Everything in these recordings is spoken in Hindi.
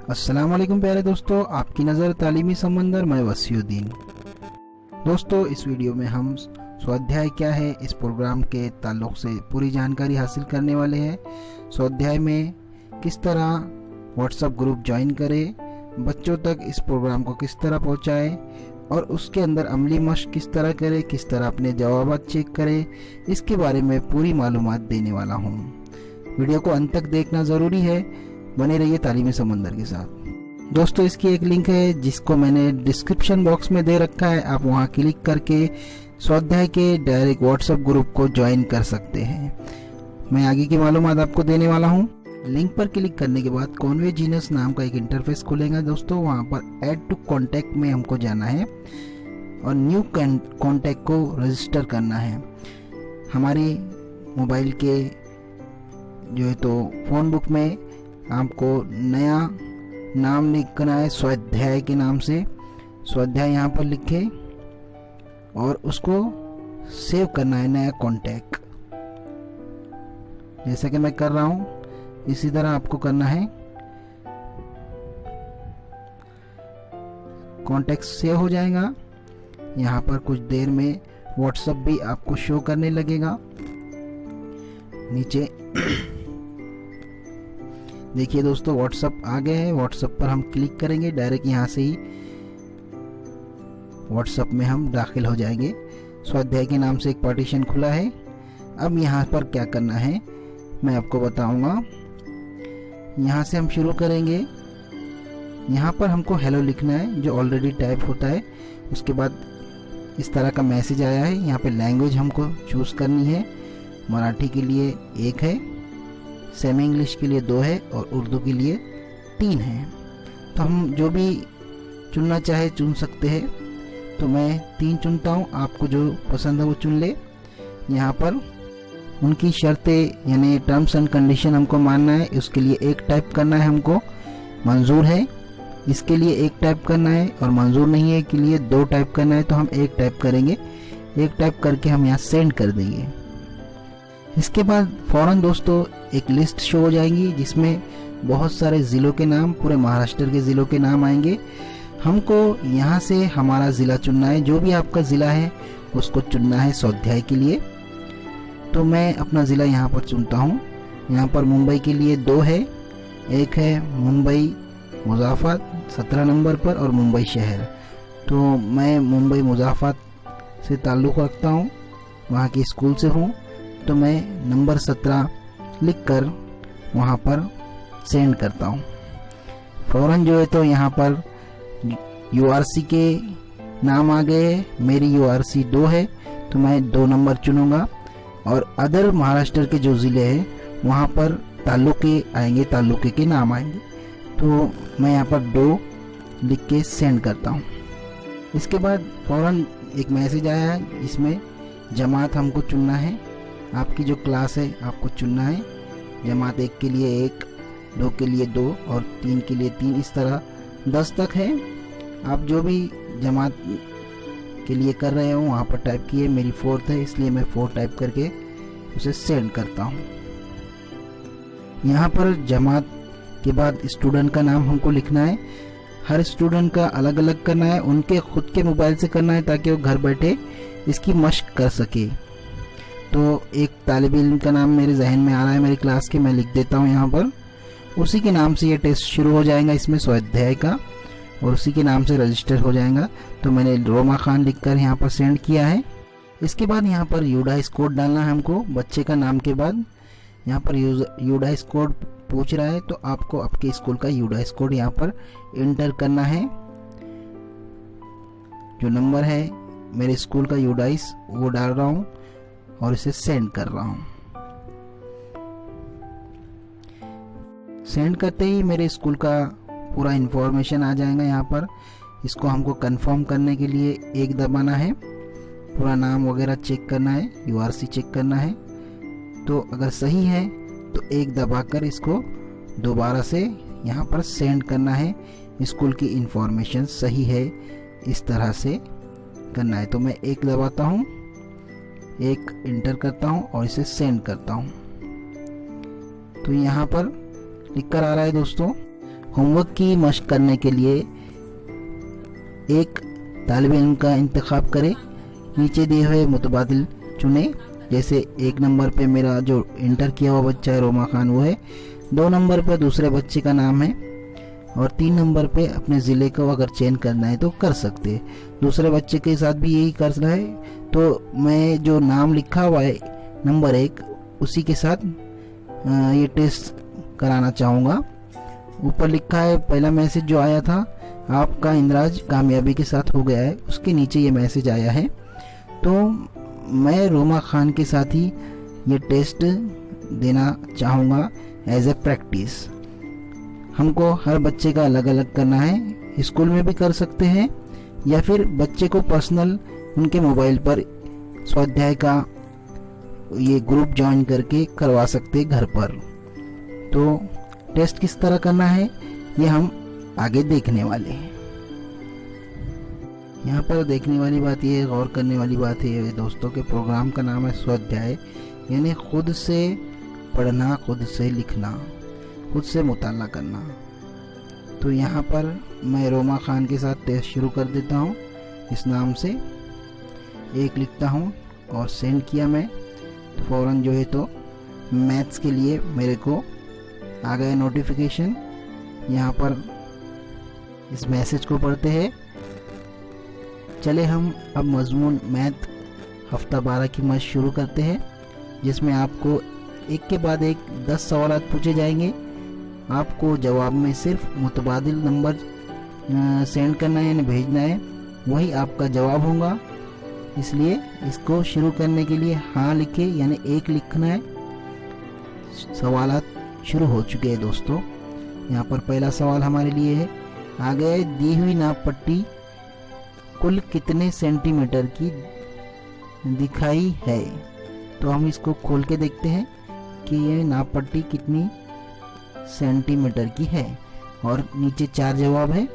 अस्सलाम वालेकुम प्यारे दोस्तों, आपकी नज़र तालीमी समंदर में वसीउद्दीन। दोस्तों, इस वीडियो में हम स्वाध्याय क्या है इस प्रोग्राम के ताल्लुक़ से पूरी जानकारी हासिल करने वाले हैं। स्वाध्याय में किस तरह व्हाट्सएप ग्रुप ज्वाइन करें, बच्चों तक इस प्रोग्राम को किस तरह पहुंचाएं और उसके अंदर अमली मश्क किस तरह करें, किस तरह अपने जवाबात चेक करें, इसके बारे में पूरी मालूमात देने वाला हूं। वीडियो को अंत तक देखना ज़रूरी है, बने रहिए तालीमी समंदर के साथ। दोस्तों, इसकी एक लिंक है जिसको मैंने डिस्क्रिप्शन बॉक्स में दे रखा है, आप वहां क्लिक करके स्वाध्याय के डायरेक्ट व्हाट्सएप ग्रुप को ज्वाइन कर सकते हैं। मैं आगे की मालूमात आपको देने वाला हूं। लिंक पर क्लिक करने के बाद कॉन्वे जीनियस नाम का एक इंटरफेस खुलेगा दोस्तों। वहां पर ऐड टू कॉन्टैक्ट में हमको जाना है और न्यू कॉन्टैक्ट को रजिस्टर करना है। हमारे मोबाइल के जो है तो फ़ोन बुक में आपको नया नाम लिखना है, स्वाध्याय के नाम से स्वाध्याय यहाँ पर लिखे और उसको सेव करना है, नया कॉन्टैक्ट। जैसा कि मैं कर रहा हूँ इसी तरह आपको करना है। कॉन्टैक्ट सेव हो जाएगा। यहाँ पर कुछ देर में व्हाट्सएप भी आपको शो करने लगेगा। नीचे देखिए दोस्तों, व्हाट्सएप आ गए हैं। व्हाट्सएप पर हम क्लिक करेंगे, डायरेक्ट यहाँ से ही व्हाट्सएप में हम दाखिल हो जाएंगे। स्वाध्याय के नाम से एक पार्टीशन खुला है। अब यहाँ पर क्या करना है मैं आपको बताऊंगा। यहाँ से हम शुरू करेंगे। यहाँ पर हमको हेलो लिखना है जो ऑलरेडी टाइप होता है। उसके बाद इस तरह का मैसेज आया है। यहाँ पे लैंग्वेज हमको चूज़ करनी है। मराठी के लिए 1 है, सेमी इंग्लिश के लिए 2 है और उर्दू के लिए 3 है। तो हम जो भी चुनना चाहे चुन सकते हैं। तो मैं 3 चुनता हूँ, आपको जो पसंद है वो चुन ले। यहाँ पर उनकी शर्तें यानी टर्म्स एंड कंडीशन हमको मानना है। उसके लिए 1 टाइप करना है हमको, मंजूर है। इसके लिए 1 टाइप करना है और मंजूर नहीं है के लिए 2 टाइप करना है। तो हम 1 टाइप करेंगे। 1 टाइप करके हम यहाँ सेंड कर देंगे। इसके बाद फौरन दोस्तों एक लिस्ट शो हो जाएंगी जिसमें बहुत सारे ज़िलों के नाम, पूरे महाराष्ट्र के ज़िलों के नाम आएंगे। हमको यहाँ से हमारा ज़िला चुनना है। जो भी आपका ज़िला है उसको चुनना है स्वाध्याय के लिए। तो मैं अपना ज़िला यहाँ पर चुनता हूँ। यहाँ पर मुंबई के लिए 2 है, 1 है मुंबई मुज़ाफ़रात 17 नंबर पर और मुंबई शहर। तो मैं मुंबई मुज़ाफ़रात से ताल्लुक़ रखता हूँ, वहाँ की स्कूल से हूँ। तो मैं नंबर 17 लिखकर वहाँ पर सेंड करता हूँ। फ़ौरन जो है तो यहाँ पर URC के नाम आ गए। मेरी URC 2 है तो मैं 2 नंबर चुनूँगा। और अदर महाराष्ट्र के जो ज़िले हैं वहाँ पर तालुके आएंगे, तालुके के नाम आएंगे। तो मैं यहाँ पर 2 लिख के सेंड करता हूँ। इसके बाद फ़ौरन एक मैसेज आया है, इसमें जमात हमको चुनना है। आपकी जो क्लास है आपको चुनना है। जमात 1 के लिए 1, 2 के लिए 2 और 3 के लिए 3, इस तरह 10 तक है। आप जो भी जमात के लिए कर रहे हो वहाँ पर टाइप किए। मेरी 4th है इसलिए मैं 4 टाइप करके उसे सेंड करता हूँ। यहाँ पर जमात के बाद स्टूडेंट का नाम हमको लिखना है। हर स्टूडेंट का अलग अलग करना है, उनके खुद के मोबाइल से करना है ताकि वो घर बैठे इसकी मश्क कर सके। तो एक तालिब इल्म का नाम मेरे जहन में आ रहा है मेरी क्लास के, मैं लिख देता हूँ यहाँ पर। उसी के नाम से ये टेस्ट शुरू हो जाएगा इसमें स्वाध्याय का, और उसी के नाम से रजिस्टर हो जाएगा। तो मैंने रोमा खान लिखकर यहाँ पर सेंड किया है। इसके बाद यहाँ पर यूडाइस कोड डालना है हमको बच्चे का नाम के बाद। यहाँ पर यूडाइस कोड पूछ रहा है तो आपको आपके स्कूल का यूडाइस कोड यहाँ पर इंटर करना है। जो नंबर है मेरे स्कूल का यूडाइस वो डाल रहा हूँ और इसे सेंड कर रहा हूँ। सेंड करते ही मेरे स्कूल का पूरा इन्फॉर्मेशन आ जाएगा यहाँ पर। इसको हमको कंफर्म करने के लिए 1 दबाना है, पूरा नाम वगैरह चेक करना है, URC चेक करना है। तो अगर सही है तो 1 दबाकर इसको दोबारा से यहाँ पर सेंड करना है। स्कूल की इन्फॉर्मेशन सही है, इस तरह से करना है। तो मैं 1 दबाता हूँ, 1 इंटर करता हूँ और इसे सेंड करता हूँ। तो यहाँ पर लिख कर आ रहा है दोस्तों। होमवर्क की मशक करने के लिए एक तालिब इल्म का इंतखाब करें। नीचे दिए हुए मुतबादिल चुने, जैसे 1 नंबर पे मेरा जो इंटर किया हुआ बच्चा है रोमा खान वो है, 2 नंबर पे दूसरे बच्चे का नाम है और 3 नंबर पे अपने ज़िले को अगर चेंज करना है तो कर सकते हैं। दूसरे बच्चे के साथ भी यही करना है, तो मैं जो नाम लिखा हुआ है नंबर 1 उसी के साथ ये टेस्ट कराना चाहूँगा। ऊपर लिखा है पहला मैसेज जो आया था, आपका इंद्राज कामयाबी के साथ हो गया है, उसके नीचे ये मैसेज आया है। तो मैं रोमा खान के साथ ही ये टेस्ट देना चाहूँगा एज ए प्रैक्टिस। हमको हर बच्चे का अलग अलग करना है, स्कूल में भी कर सकते हैं या फिर बच्चे को पर्सनल उनके मोबाइल पर स्वाध्याय का ये ग्रुप ज्वाइन करके करवा सकते हैं घर पर। तो टेस्ट किस तरह करना है ये हम आगे देखने वाले हैं। यहाँ पर देखने वाली बात ये, गौर करने वाली बात है दोस्तों के प्रोग्राम का नाम है स्वाध्याय, यानी खुद से पढ़ना, खुद से लिखना, खुद से मुताला करना। तो यहाँ पर मैं रोमा खान के साथ टेस्ट शुरू कर देता हूँ। इस नाम से 1 लिखता हूँ और सेंड किया मैं, तो फ़ौरन जो है तो मैथ्स के लिए मेरे को आ गया नोटिफिकेशन। यहाँ पर इस मैसेज को पढ़ते हैं। चले हम अब मजमून मैथ हफ्ता 12 की मशक शुरू करते हैं, जिसमें आपको एक के बाद एक 10 सवाल पूछे जाएंगे। आपको जवाब में सिर्फ मुतबादिल नंबर सेंड करना है यानी भेजना है, वही आपका जवाब होगा। इसलिए इसको शुरू करने के लिए हाँ लिखे यानी 1 लिखना है। सवालात शुरू हो चुके हैं दोस्तों। यहाँ पर पहला सवाल हमारे लिए है, आगे दी हुई नाप पट्टी कुल कितने सेंटीमीटर की दिखाई है। तो हम इसको खोल के देखते हैं कि ये नाप पट्टी कितनी सेंटीमीटर की है और नीचे 4 जवाब है,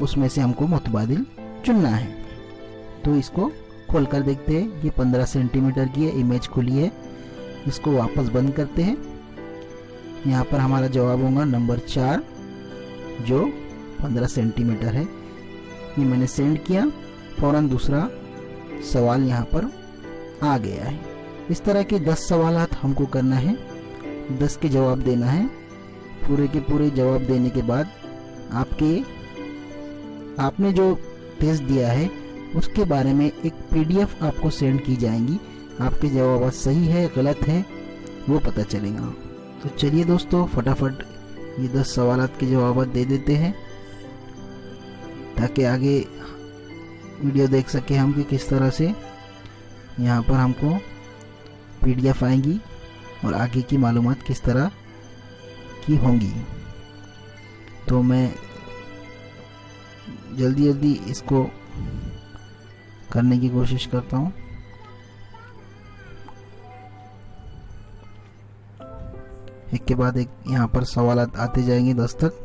उसमें से हमको मुतबादिल चुनना है। तो इसको खोल कर देखते हैं। ये 15 सेंटीमीटर की है, इमेज खुली है, इसको वापस बंद करते हैं। यहाँ पर हमारा जवाब होगा नंबर 4 जो 15 सेंटीमीटर है। ये मैंने सेंड किया, फौरन दूसरा सवाल यहाँ पर आ गया है। इस तरह के 10 सवालात हमको करना है, 10 के जवाब देना है। पूरे के पूरे जवाब देने के बाद आपने जो टेस्ट दिया है उसके बारे में एक PDF आपको सेंड की जाएंगी। आपके जवाब सही है गलत है वो पता चलेगा। तो चलिए दोस्तों फटाफट ये 10 सवालात के जवाब दे देते हैं, ताकि आगे वीडियो देख सके हम कि किस तरह से यहाँ पर हमको PDF आएंगी और आगे की मालूमात किस तरह की होंगी। तो मैं जल्दी जल्दी इसको करने की कोशिश करता हूँ। एक के बाद एक यहाँ पर सवालात आते जाएंगे 10 तक।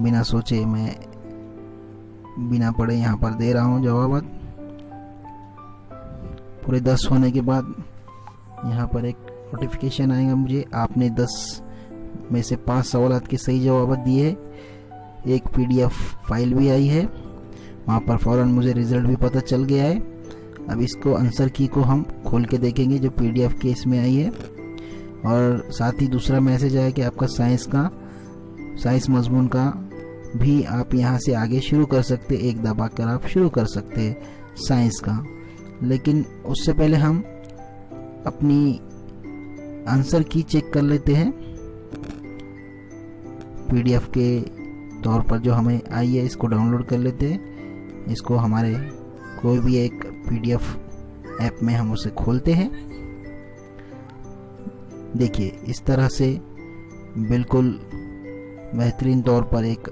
बिना सोचे मैं बिना पढ़े यहाँ पर दे रहा हूँ जवाब। पूरे 10 होने के बाद यहाँ पर एक नोटिफिकेशन आएगा मुझे, आपने 10 में से 5 सवालात के सही जवाब दिए। एक PDF फाइल भी आई है, वहाँ पर फ़ौरन मुझे रिज़ल्ट भी पता चल गया है। अब इसको आंसर की को हम खोल के देखेंगे जो PDF के इसमें आई है, और साथ ही दूसरा मैसेज आया कि आपका साइंस मजमून का भी आप यहाँ से आगे शुरू कर सकते, एक दबा कर आप शुरू कर सकते हैं साइंस का। लेकिन उससे पहले हम अपनी आंसर की चेक कर लेते हैं। PDF के तौर पर जो हमें आई है इसको डाउनलोड कर लेते हैं। इसको हमारे कोई भी एक PDF ऐप में हम उसे खोलते हैं। देखिए इस तरह से बिल्कुल बेहतरीन तौर पर एक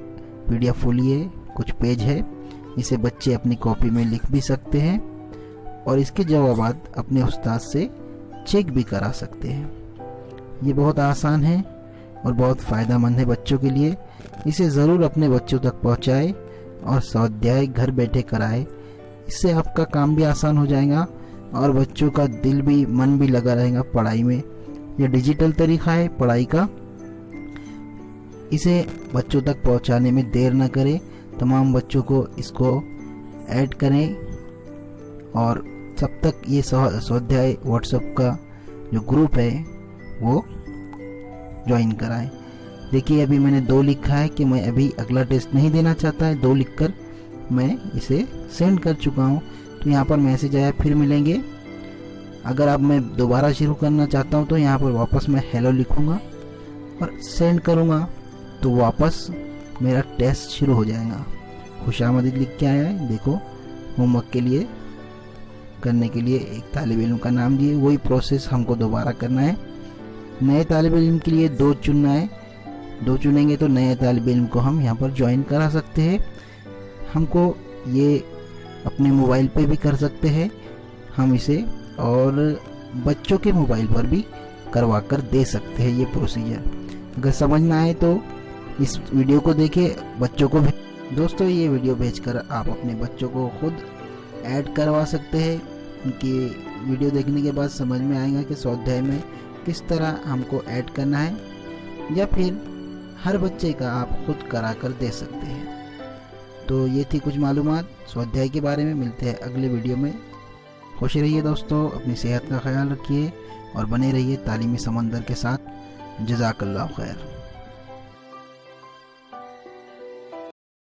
PDF खुली है, कुछ पेज है। इसे बच्चे अपनी कॉपी में लिख भी सकते हैं और इसके जवाब अपने उस्ताद से चेक भी करा सकते हैं। ये बहुत आसान है और बहुत फ़ायदेमंद है बच्चों के लिए। इसे ज़रूर अपने बच्चों तक पहुंचाए और स्वाध्याय घर बैठे कराए। इससे आपका काम भी आसान हो जाएगा और बच्चों का दिल भी मन भी लगा रहेगा पढ़ाई में। यह डिजिटल तरीका है पढ़ाई का, इसे बच्चों तक पहुंचाने में देर न करें, तमाम बच्चों को इसको ऐड करें और सब तक ये स्वाध्याय व्हाट्सएप का जो ग्रुप है वो ज्वाइन कराएं। देखिए अभी मैंने 2 लिखा है कि मैं अभी अगला टेस्ट नहीं देना चाहता है, 2 लिखकर मैं इसे सेंड कर चुका हूँ। तो यहाँ पर मैसेज आया, फिर मिलेंगे। अगर अब मैं दोबारा शुरू करना चाहता हूँ तो यहाँ पर वापस मैं हेलो लिखूँगा और सेंड करूँगा, तो वापस मेरा टेस्ट शुरू हो जाएगा। खुशामदीद लिख के आया है, देखो होमवर्क के लिए करने के लिए एक तालिब इल्म का नाम दिए, वही प्रोसेस हमको दोबारा करना है। नए तालिब इल्म के लिए 2 चुनना है, 2 चुनेंगे तो नए तालिब इल्म को हम यहाँ पर ज्वाइन करा सकते हैं। हमको ये अपने मोबाइल पे भी कर सकते हैं हम इसे, और बच्चों के मोबाइल पर भी करवा कर दे सकते हैं ये प्रोसीजर। अगर समझ ना आए तो इस वीडियो को देखे बच्चों को दोस्तों ये वीडियो भेजकर आप अपने बच्चों को खुद ऐड करवा सकते हैं। उनकी वीडियो देखने के बाद समझ में आएगा कि स्वाध्याय में किस तरह हमको ऐड करना है, या फिर हर बच्चे का आप खुद करा कर दे सकते हैं। तो ये थी कुछ मालूमात स्वाध्याय के बारे में। मिलते हैं अगले वीडियो में। खुश रहिए दोस्तों, अपनी सेहत का ख्याल रखिए और बने रहिए तालीमी समंदर के साथ। जज़ाकल्लाह खैर।